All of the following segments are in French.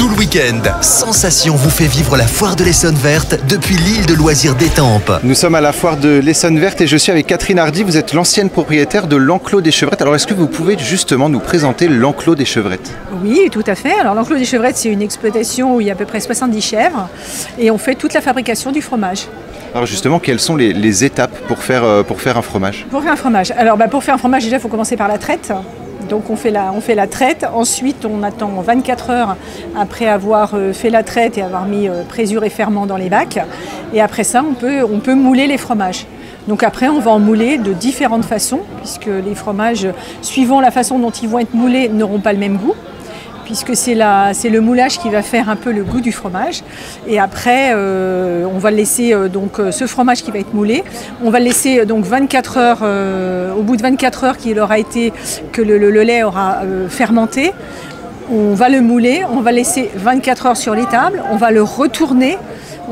Tout le week-end, Sensation vous fait vivre la foire de l'Essonne verte depuis l'île de loisirs d'Étampes. Nous sommes à la foire de l'Essonne verte et je suis avec Catherine Hardy. Vous êtes l'ancienne propriétaire de l'Enclos des Chevrettes. Alors est-ce que vous pouvez justement nous présenter l'Enclos des Chevrettes? Oui, tout à fait. Alors l'Enclos des Chevrettes, c'est une exploitation où il y a à peu près 70 chèvres et on fait toute la fabrication du fromage. Alors justement, quelles sont les étapes pour faire un fromage? Pour faire un fromage. Alors pour faire un fromage, déjà, il faut commencer par la traite. Donc on fait la traite, ensuite on attend 24 heures après avoir fait la traite et avoir mis présure et ferment dans les bacs. Et après ça, on peut mouler les fromages. Donc après, on va en mouler de différentes façons, puisque les fromages, suivant la façon dont ils vont être moulés, n'auront pas le même goût, puisque c'est le moulage qui va faire un peu le goût du fromage. Et après, on va laisser ce fromage qui va être moulé, on va le laisser donc 24 heures, au bout de 24 heures que le lait aura fermenté, on va le mouler, on va laisser 24 heures sur l'étable, on va le retourner.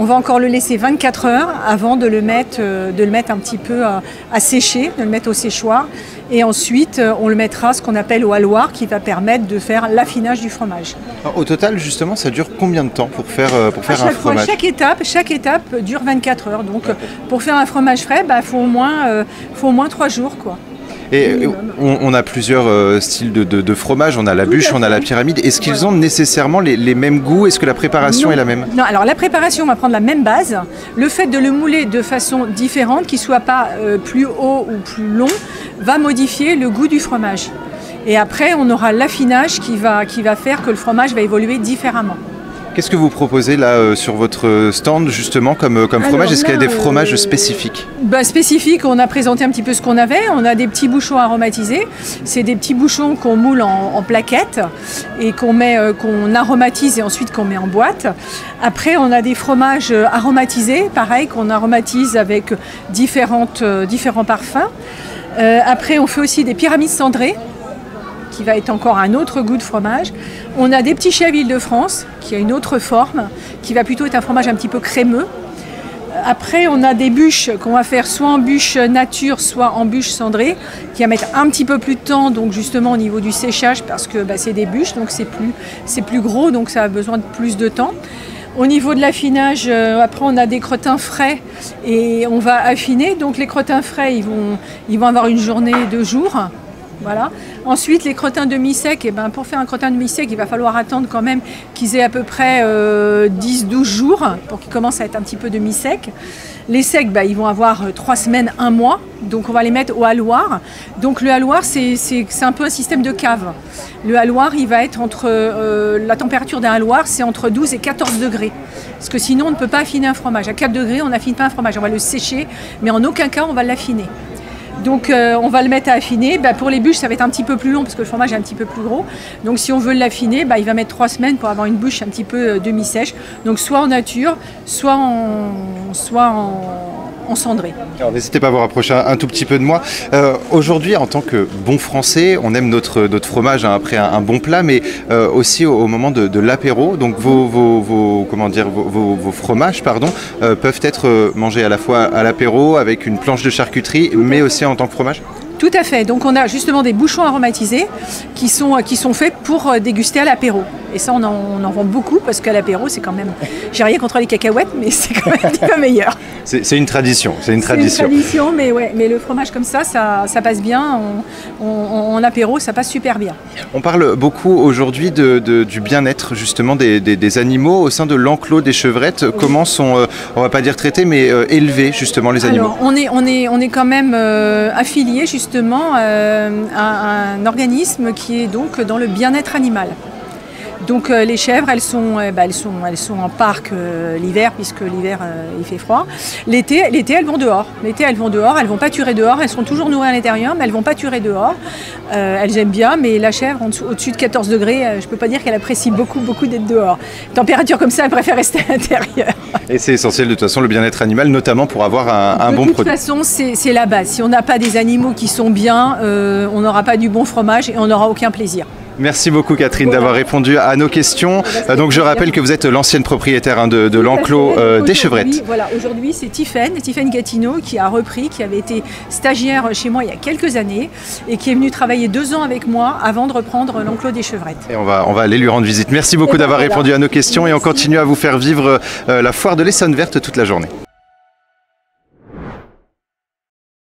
On va encore le laisser 24 heures avant de le mettre un petit peu à sécher, de le mettre au séchoir. Et ensuite, on le mettra ce qu'on appelle au haloir qui va permettre de faire l'affinage du fromage. Alors, au total, justement, ça dure combien de temps pour faire un fromage? Chaque étape dure 24 heures. Donc, pour faire un fromage frais, faut au moins 3 jours, quoi. Et on a plusieurs styles de fromage, on a la bûche, on a la pyramide. Est-ce qu'ils ont nécessairement les mêmes goûts? Est-ce que la préparation est la même? Non, alors la préparation, on va prendre la même base. Le fait de le mouler de façon différente, qu'il ne soit pas plus haut ou plus long, va modifier le goût du fromage. Et après, on aura l'affinage qui va faire que le fromage va évoluer différemment. Qu'est-ce que vous proposez là sur votre stand justement comme fromage? Est-ce qu'il y a des fromages spécifiques? Spécifiques, on a présenté un petit peu ce qu'on avait. On a des petits bouchons aromatisés. C'est des petits bouchons qu'on moule en plaquettes et qu'on aromatise et ensuite qu'on met en boîte. Après, on a des fromages aromatisés, pareil, qu'on aromatise avec différents parfums. Après, on fait aussi des pyramides cendrées, qui va être encore un autre goût de fromage. On a des petits chèvres Île-de-France, qui a une autre forme, qui va plutôt être un fromage un petit peu crémeux. Après, on a des bûches qu'on va faire soit en bûche nature, soit en bûche cendrée, qui va mettre un petit peu plus de temps, donc justement au niveau du séchage, parce que c'est des bûches, donc c'est plus gros, donc ça a besoin de plus de temps. Au niveau de l'affinage, après on a des crottins frais et on va affiner. Donc les crottins frais, ils vont avoir une journée, 2 jours. Voilà. Ensuite, les crottins demi-secs, pour faire un crottin demi-sec, il va falloir attendre quand même qu'ils aient à peu près 10-12 jours pour qu'ils commencent à être un petit peu demi-secs. Les secs, ils vont avoir 3 semaines, 1 mois, donc on va les mettre au haloir. Donc le haloir, c'est un peu un système de cave. Le haloir, il va être la température d'un haloir, c'est entre 12 et 14 degrés. Parce que sinon, on ne peut pas affiner un fromage. À 4 degrés, on n'affine pas un fromage. On va le sécher, mais en aucun cas, on va l'affiner. Donc on va le mettre à affiner. Pour les bûches, ça va être un petit peu plus long parce que le fromage est un petit peu plus gros. Donc si on veut l'affiner, il va mettre 3 semaines pour avoir une bûche un petit peu demi-sèche. Donc soit en nature, soit en cendré. Alors n'hésitez pas à vous rapprocher un tout petit peu de moi. Aujourd'hui, en tant que bon Français, on aime notre fromage après un bon plat, mais aussi au moment de l'apéro. Donc vos fromages peuvent être mangés à la fois à l'apéro avec une planche de charcuterie, mais aussi en tant que fromage. Tout à fait. Donc on a justement des bouchons aromatisés qui sont faits pour déguster à l'apéro. Et ça, on en vend beaucoup parce qu'à l'apéro, c'est quand même... J'ai rien contre les cacahuètes, mais c'est quand même un petit peu meilleur. C'est une tradition. C'est une tradition, mais le fromage comme ça passe bien. En apéro, ça passe super bien. On parle beaucoup aujourd'hui du bien-être justement des animaux au sein de l'Enclos des Chevrettes. Oui. Comment sont, on va pas dire traités, mais élevés justement les animaux? Alors, on est quand même affilié justement à un organisme qui est donc dans le bien-être animal. Donc les chèvres, elles sont en parc l'hiver, puisque l'hiver il fait froid. L'été, elles vont dehors. Elles vont pâturer dehors. Elles seront toujours nourries à l'intérieur, mais elles vont pâturer dehors. Elles aiment bien, mais la chèvre, au-dessus de 14 degrés, je ne peux pas dire qu'elle apprécie beaucoup d'être dehors. Température comme ça, elle préfère rester à l'intérieur. Et c'est essentiel de toute façon le bien-être animal, notamment pour avoir un bon produit. De toute façon, c'est la base. Si on n'a pas des animaux qui sont bien, on n'aura pas du bon fromage et on n'aura aucun plaisir. Merci beaucoup Catherine d'avoir répondu à nos questions. Donc je rappelle que vous êtes l'ancienne propriétaire de l'enclos des Chevrettes. Voilà, aujourd'hui c'est Tiffaine Gatineau qui a repris, qui avait été stagiaire chez moi il y a quelques années et qui est venu travailler 2 ans avec moi avant de reprendre l'enclos des Chevrettes. Et on va aller lui rendre visite. Merci beaucoup d'avoir répondu à nos questions et on continue à vous faire vivre la foire de l'Essonne Verte toute la journée.